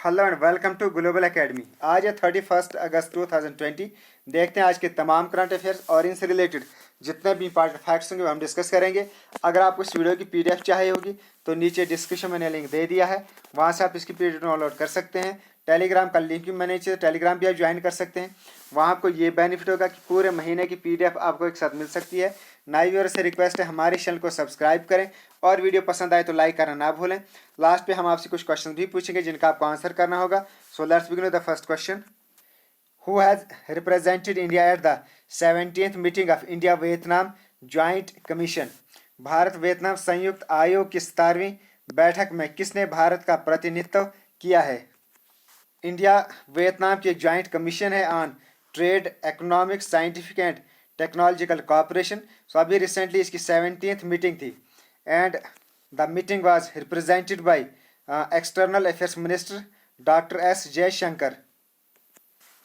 Hello and welcome to Global Academy. आज है 31 अगस्त 2020। देखते हैं आज के तमाम करंट अफेयर्स और इनसे रिलेटेड जितने भी इंपॉर्टेंट फैक्ट्स होंगे वो हम डिस्कस करेंगे। अगर आपको इस वीडियो की पीडीएफ चाहिए होगी तो नीचे डिस्क्रिप्शन में मैंने लिंक दे दिया है, वहाँ से आप इसकी पीडीएफ डाउनलोड कर सकते हैं। टेलीग्राम का लिंक भी मैंने नीचे, टेलीग्राम भी आप ज्वाइन कर सकते हैं। वहाँ आपको ये बेनिफिट होगा कि पूरे महीने की पीडीएफ आपको एक साथ मिल सकती है। नए व्यूअर से रिक्वेस्ट है हमारे चैनल को सब्सक्राइब करें और वीडियो पसंद आए तो लाइक करना ना भूलें। लास्ट पे हम आपसे कुछ क्वेश्चन भी पूछेंगे जिनका आपको आंसर करना होगा। So let's begin with the first question. Who has represented India at the 17th meeting of India Vietnam Joint Commission? Bharat Vietnam संयुक्त आयोग की 17वीं बैठक में किसने भारत का प्रतिनिधित्व किया है? इंडिया वियतनाम की एक ज्वाइंट कमीशन है on trade, economic, scientific and technological cooperation. So अभी रिसेंटली इसकी 17th मीटिंग थी and the meeting was represented by external affairs minister doctor S Jaishankar.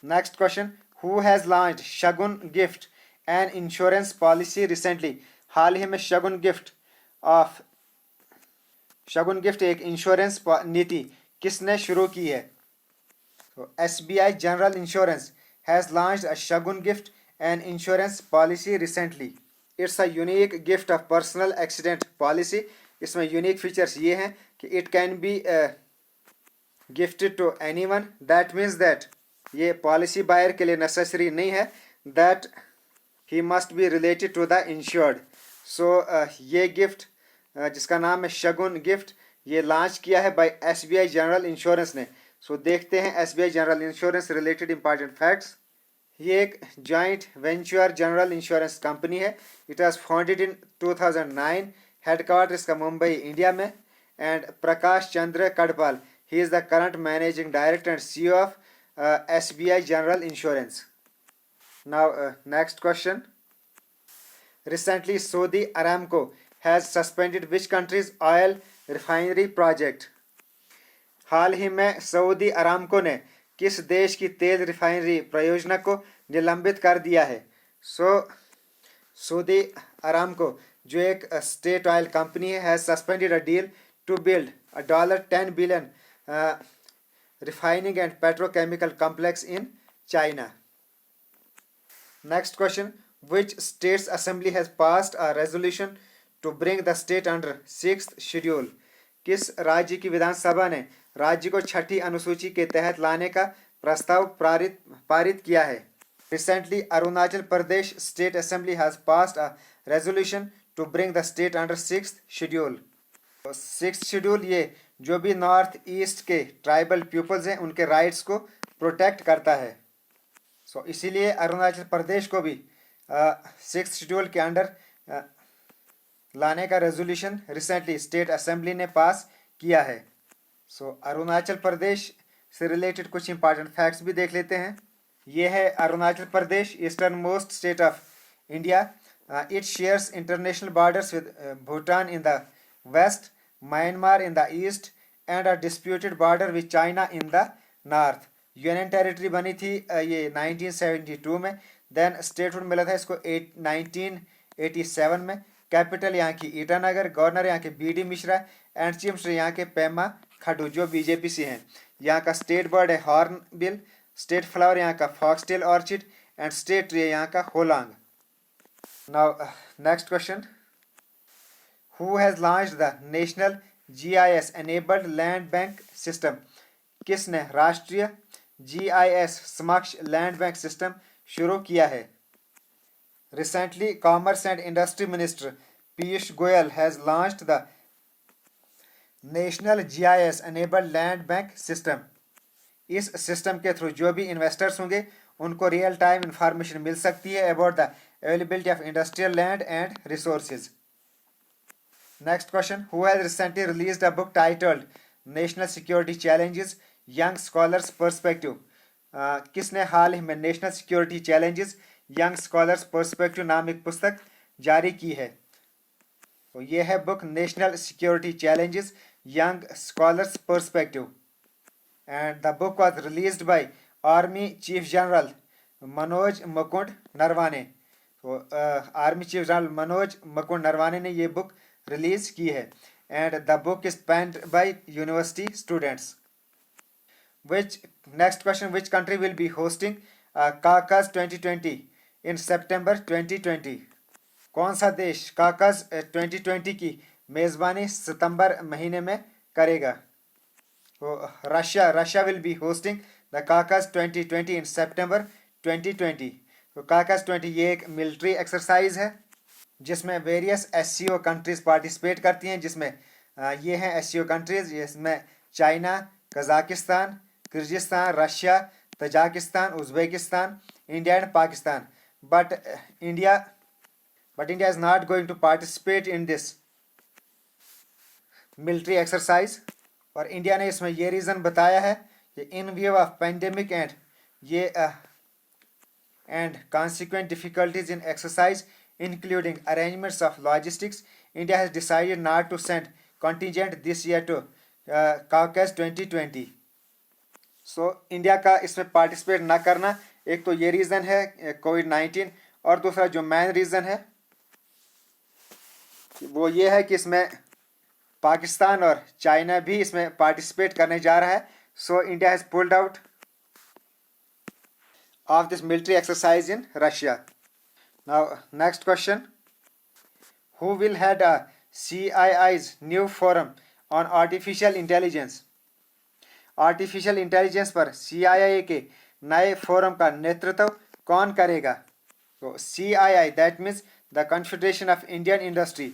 Next question, who has launched Shagun gift an insurance policy recently? हाल ही में Shagun gift एक insurance नीति किसने शुरू की है? SBI General Insurance has launched a Shagun Gift and insurance policy recently. It's a unique gift of personal accident policy. इसमें यूनिक फीचर्स ये हैं कि it can be gifted to anyone. That means that ये policy buyer के लिए necessary नहीं है that he must be related to the insured. So ये गिफ्ट जिसका नाम है शगुन गिफ्ट, ये लॉन्च किया है बाय SBI जनरल इंश्योरेंस ने। सो देखते हैं SBI general insurance related important facts. ये एक joint venture general insurance company है। It was founded in 2009। Headquarter इसका मुंबई इंडिया में। And Prakash Chandra Kandpal, he is the current managing director and CEO of SBI general insurance. Now next question, recently Saudi Aramco has suspended which country's oil refinery project? हाल ही में Saudi Aramco ने किस देश की तेल रिफाइनरी परियोजना को निलंबित कर दिया है? सऊदी अरामको जो एक स्टेट ऑयल कंपनी है has suspended a deal to build a $10 billion refining and petrochemical complex in China. Next question, which state's assembly has passed a resolution to bring the state under 6th schedule? किस राज्य की विधानसभा ने राज्य को छठी अनुसूची के तहत लाने का प्रस्ताव पारित किया है? Recently, Arunachal Pradesh state assembly has passed a resolution to bring the state under 6th schedule. 6th schedule ये जो भी नॉर्थ ईस्ट के ट्राइबल पीपल्स हैं उनके राइट्स को प्रोटेक्ट करता है। सो इसीलिए अरुणाचल प्रदेश को भी 6th शेड्यूल के अंडर लाने का रेजोल्यूशन रिसेंटली स्टेट असेंबली ने पास किया है। सो अरुणाचल प्रदेश से रिलेटेड कुछ इंपॉर्टेंट फैक्ट्स भी देख लेते हैं। ये है Arunachal Pradesh, eastern most state of India. It shares international borders with Bhutan in the west, Myanmar in the east and a disputed border with China in the north. Union territory बनी थी ये 1972 में। देन स्टेटहुड मिला था इसको 1987 में। कैपिटल यहाँ की ईटानगर, गवर्नर यहाँ के BD Mishra and chief minister यहाँ के पेमा खांडू जो BJP से हैं। यहाँ का स्टेट बर्ड है हॉर्नबिल, स्टेट फ्लावर यहाँ का foxtail orchid and state tree है यहाँ का hollong. Now next question, Who has launched the National GIS Enabled Land Bank System? किसने राष्ट्रीय GIS समक्ष लैंड बैंक सिस्टम शुरू किया है? Recently, Commerce and Industry Minister Piyush Goyal has launched the National GIS Enabled Land Bank System. इस system के through जो भी इन्वेस्टर्स होंगे उनको रियल टाइम इंफॉर्मेशन मिल सकती है about the availability of industrial land and resources. Next question, who has recently released a book titled National Security Challenges, Young Scholars Perspective? किसने हाल ही में national security challenges young scholars perspective नाम एक पुस्तक जारी की है? तो ये है book national security challenges young scholars perspective and the book was released by army chief general Manoj Mukund Naravane. तो army chief general Manoj Mukund Naravane ने ये बुक रिलीज की है and the book is penned by university students. Next question, which country will be hosting Caucus 2020 in September 2020? कौन सा देश काकाज 2020 की मेजबानी सितंबर महीने में करेगा? तो Russia will be hosting the Kavkaz 2020 in September 2020. तो काकाज 20 ये एक मिलिट्री एक्सरसाइज है जिसमें वेरियस एससीओ कंट्रीज पार्टिसिपेट करती हैं, जिसमें ये हैं एससीओ कंट्रीज, जिसमें China, Kazakhstan, Kyrgyzstan, Russia, Tajikistan, Uzbekistan, India and Pakistan. But India is not going to participate in this military exercise. और इंडिया ने इसमें ये रीज़न बताया है कि इन view of pandemic and consequent difficulties in exercise, including arrangements of logistics, India has decided not to send contingent this year to Caucus 2020. So India का इसमें participate ना करना, एक तो ये रीज़न है कोविड-19, और दूसरा जो मेन रीज़न है वो ये है कि इसमें पाकिस्तान और चाइना भी इसमें पार्टिसिपेट करने जा रहा है. So India has pulled out of this military exercise in Russia. Now, next question. Who will head a CII's new forum on artificial intelligence? Artificial intelligence पर CII के नए फोरम का नेतृत्व कौन करेगा? तो CII, that means the confederation of Indian industry,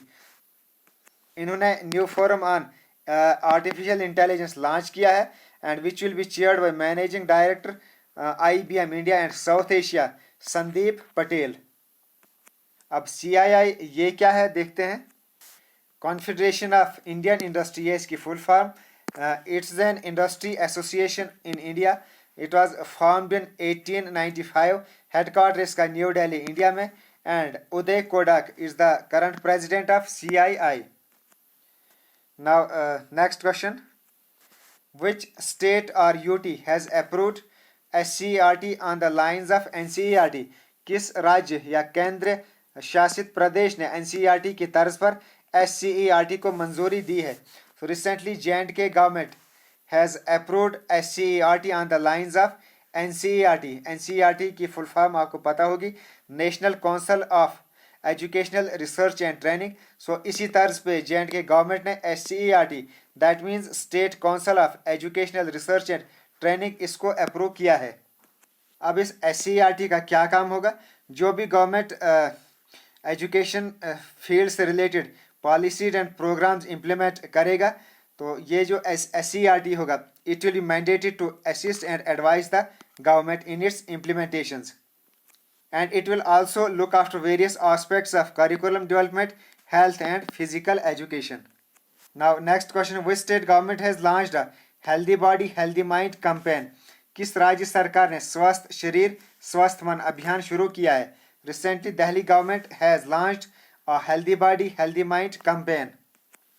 इन्होंने new forum on artificial intelligence launch किया है, and which will be chaired by managing director IBM India and south Asia Sandeep Patel. अब CII ये क्या है देखते हैं. कॉन्फेडरेशन ऑफ इंडियन इंडस्ट्री, ये इसकी full form. It's an industry association in India. It was formed in 1895. Headquarter इसका new Delhi India में, and Uday Kotak is the current president of CII. Now next question. Which state or UT has approved SCERT on the lines of NCERT? किस राज्य या केंद्र शासित प्रदेश ने NCERT की तर्ज पर SCERT को मंजूरी दी है? So recently J&K government has approved SCERT on the lines of NCERT. NCERT की फुल फॉर्म आपको पता होगी, national council of educational research and training. So इसी तर्ज पे J&K गवर्नमेंट ने SCERT, that means state council of educational research and training, इसको approve किया है. अब इस SCERT का क्या काम होगा? जो भी गवर्नमेंट एजुकेशन फील्ड से related policies and programmes implement करेगा, तो ये जो SCERT होगा, it will be mandated to assist and advise the government in its implementations. And it will also look after various aspects of curriculum development, health and physical education. Now next question. Which state government has launched a healthy body healthy mind campaign? किस राज्य सरकार ने स्वस्थ शरीर स्वस्थ मन अभियान शुरू किया है? Recently Delhi government has launched a healthy body healthy mind campaign.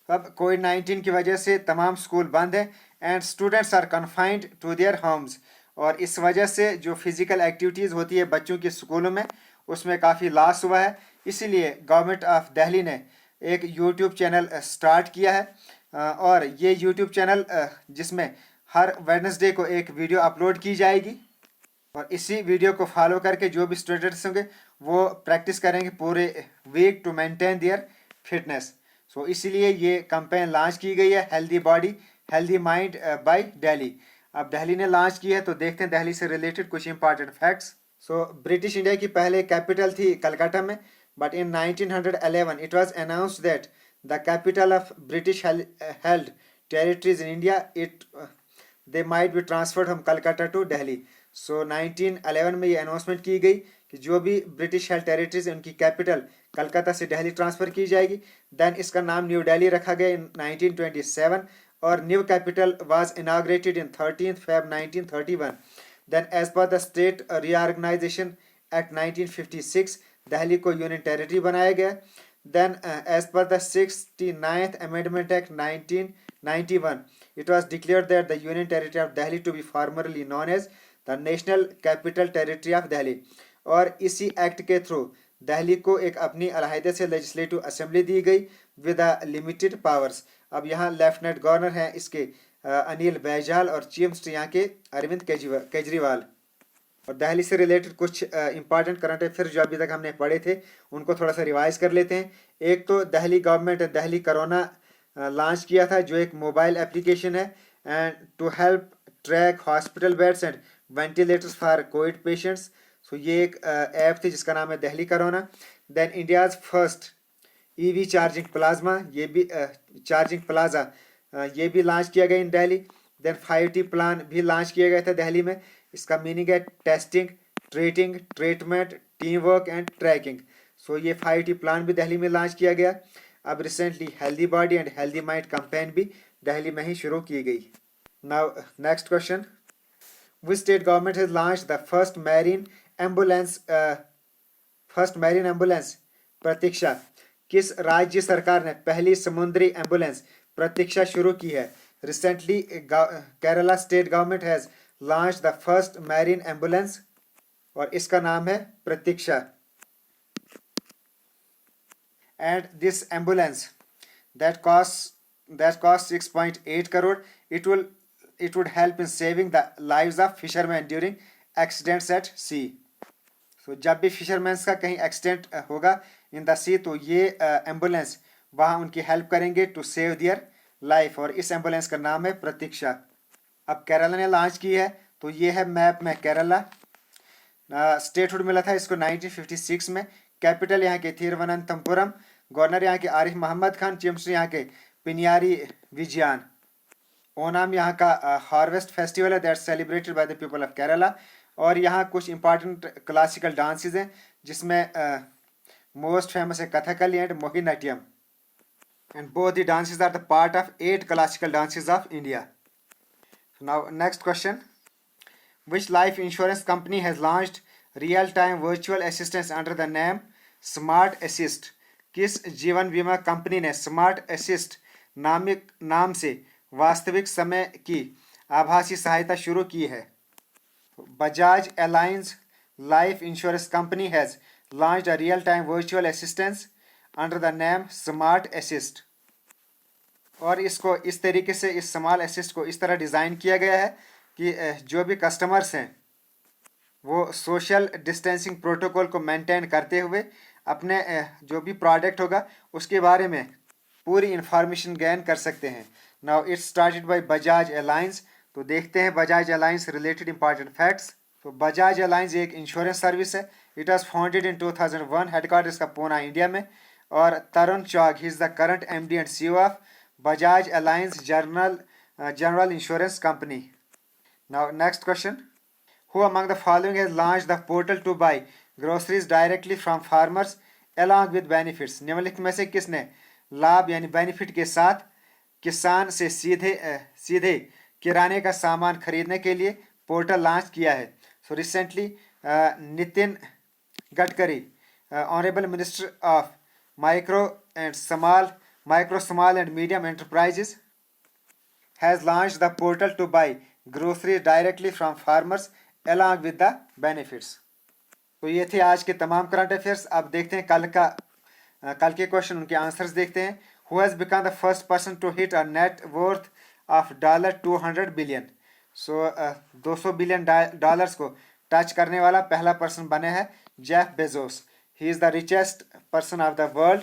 अब कोविड-19 की वजह से तमाम स्कूल बंद है and students are confined to their homes, और इस वजह से जो फिज़िकल एक्टिविटीज़ होती है बच्चों के स्कूलों में, उसमें काफ़ी लॉस हुआ है. इसीलिए गवर्नमेंट ऑफ दिल्ली ने एक यूट्यूब चैनल स्टार्ट किया है, और ये यूट्यूब चैनल जिसमें हर वेडनेसडे को एक वीडियो अपलोड की जाएगी, और इसी वीडियो को फॉलो करके जो भी स्टूडेंट्स होंगे वो प्रैक्टिस करेंगे पूरे week to maintain their fitness. So इसीलिए ये कैंपेन लॉन्च की गई है, healthy body healthy mind by Delhi. अब दिल्ली ने लॉन्च की है, तो देखते हैं दिल्ली से रिलेटेड कुछ important facts. So British India की पहले कैपिटल थी कलकत्ता में, but in 1911 it was announced that the capital of British held territories in India they might be transferred from Calcutta to Delhi. So 1911 में ये अनाउंसमेंट की गई कि जो भी ब्रिटिश हेल्ड टेरिटरीज उनकी कैपिटल कलकत्ता से दिल्ली ट्रांसफ़र की जाएगी. देन इसका नाम न्यू दिल्ली रखा गया इन 1927, और new capital was inaugurated in 13th Feb 1931. Then as per the state reorganisation act 1956 Delhi को यूनियन टेरिटरी बनाया गया. Then as per the 69th amendment act 1991 it was declared that the union territory of Delhi to be formerly known as the national capital territory of Delhi. और इसी act के through Delhi को एक अपनी अलहदे से legislative assembly दी गई with limited powers. अब यहाँ लेफ्टिनेंट गवर्नर हैं इसके अनिल बैजल और चीफ मिनिस्टर यहाँ के अरविंद केजरीवाल। और दिल्ली से रिलेटेड कुछ इंपॉर्टेंट करंट अफेयर्स जो अभी तक हमने पढ़े थे उनको थोड़ा सा रिवाइज कर लेते हैं। एक तो दिल्ली गवर्नमेंट ने दिल्ली कोरोना लॉन्च किया था जो एक मोबाइल एप्लीकेशन है and to help track hospital beds and ventilators for covid patients. So ये एक ऐप थी जिसका नाम है Delhi corona. Then India's first EV charging plasma ये भी चार्जिंग प्लाजा ये भी लॉन्च किया गया in Delhi. Then 5T plan भी लॉन्च किया गया था दिल्ली में। इसका मीनिंग है testing, treating, treatment, team work and tracking. So ये 5T प्लान भी दिल्ली में लॉन्च किया गया। अब recently healthy body and healthy mind campaign भी दिल्ली में ही शुरू की गई। Now next question, which state government has launched the first marine ambulance Prateeksha. किस राज्य सरकार ने पहली समुद्री एम्बुलेंस प्रतीक्षा शुरू की है। Recently Kerala state government has launch the first marine ambulance और इसका नाम है Prateeksha. And this ambulance that costs 6.8 crore. It would help in saving the lives of fishermen during accidents at sea. So जब भी फिशरमैन का कहीं एक्सीडेंट होगा in the सी तो ये एम्बुलेंस वहाँ उनकी हेल्प करेंगे टू सेव दियर लाइफ और इस एम्बुलेंस का नाम है प्रतीक्षा। अब केरला ने लॉन्च की है तो ये है मैप में केरला। स्टेटहुड मिला था इसको 1956 में। कैपिटल यहाँ के थिरुवनंतपुरम। गवर्नर यहाँ के आरिफ मोहम्मद खान। चीफ मिनिस्टर यहाँ के पिनियारी विजयन। ओनम यहाँ का हार्वेस्ट फेस्टिवल है that celebrated by the people of Kerala. और यहाँ कुछ इंपॉर्टेंट क्लासिकल डांसेस हैं जिसमें मोस्ट फेमस है Kathakali and Mohiniyattam and both the dances are the part of 8 classical dances of India. Now next question, which life insurance company has launched real-time virtual assistance under the name Smart Assist? किस जीवन बीमा company ने smart assist नाम से वास्तविक समय की आभासी सहायता शुरू की है। Bajaj Allianz life insurance company has launched a real time virtual assistance under the name Smart Assist. और इसको इस तरीके से इस स्मार्ट असिस्ट को इस तरह डिज़ाइन किया गया है कि जो भी कस्टमर्स हैं वो सोशल डिस्टेंसिंग प्रोटोकॉल को मेंटेन करते हुए अपने जो भी प्रोडक्ट होगा उसके बारे में पूरी इंफॉर्मेशन गेन कर सकते हैं। Now it's started by Bajaj Allianz. तो देखते हैं Bajaj Allianz related important facts. तो बजाज एलायंस एक इंश्योरेंस सर्विस है। It was founded in 2001। Headquarter इसका पूना इंडिया में। और Tarun Chugh he is the current MD and CEO of Bajaj Allianz general insurance company. Now next question, who among the following has launched the portal to buy groceries directly from farmers along with benefits? निम्नलिखित में से किसने लाभ यानी benefit के साथ किसान से सीधे किराने का सामान खरीदने के लिए पोर्टल लॉन्च किया है। So recently Nitin Gadkari honourable minister of micro small and medium enterprises has launched the portal to buy groceries directly from farmers along with the benefits. तो ये थे आज के तमाम करंट अफेयर्स। अब देखते हैं कल के क्वेश्चन उनके आंसर्स देखते हैं। Who has become the first person to hit a net worth of $200 billion? So 200 billion dollars को टच करने वाला पहला पर्सन बने हैं Jeff Bezos. He is the richest person of the world.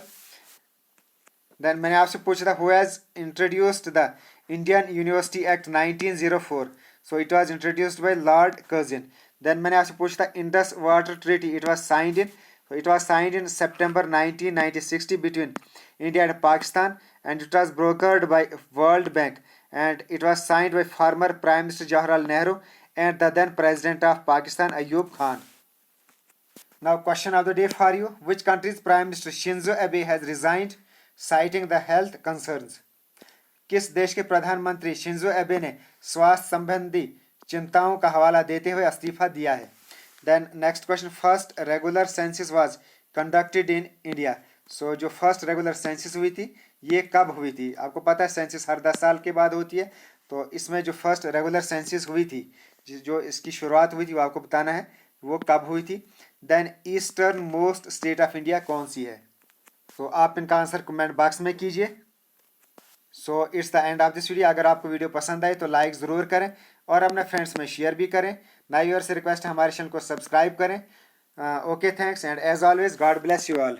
Then मैंने आपसे पूछा था who has introduced the Indian university act 1904। So it was introduced by Lord Curzon. Then मैंने आपसे पूछा था Indus water treaty it was signed in September 1960 between India and Pakistan, and it was brokered by World Bank, and it was signed by former Prime Minister Jawaharlal Nehru and the then President of Pakistan Ayub Khan. Now question of the day for you, which country's Prime Minister Shinzo Abe has resigned citing the health concerns? किस देश के प्रधानमंत्री Shinzo एबे ने स्वास्थ्य संबंधी चिंताओं का हवाला देते हुए इस्तीफा दिया है। Then next question, first regular census was conducted in India. So जो फर्स्ट रेगुलर सेंसस हुई थी ये कब हुई थी? आपको पता है सेंसस हर 10 साल के बाद होती है। तो इसमें जो फर्स्ट रेगुलर सेंसस हुई थी जो इसकी शुरुआत हुई थी वो आपको बताना है वो कब हुई थी। Then eastern most state of India कौन सी है? तो आप इनका आंसर कमेंट बॉक्स में कीजिए। So it's the end of this video. अगर आपको वीडियो पसंद आए तो लाइक ज़रूर करें और अपने फ्रेंड्स में शेयर भी करें। नाउ योर से रिक्वेस्ट है हमारे चैनल को सब्सक्राइब करें। Okay thanks and as always God bless you all.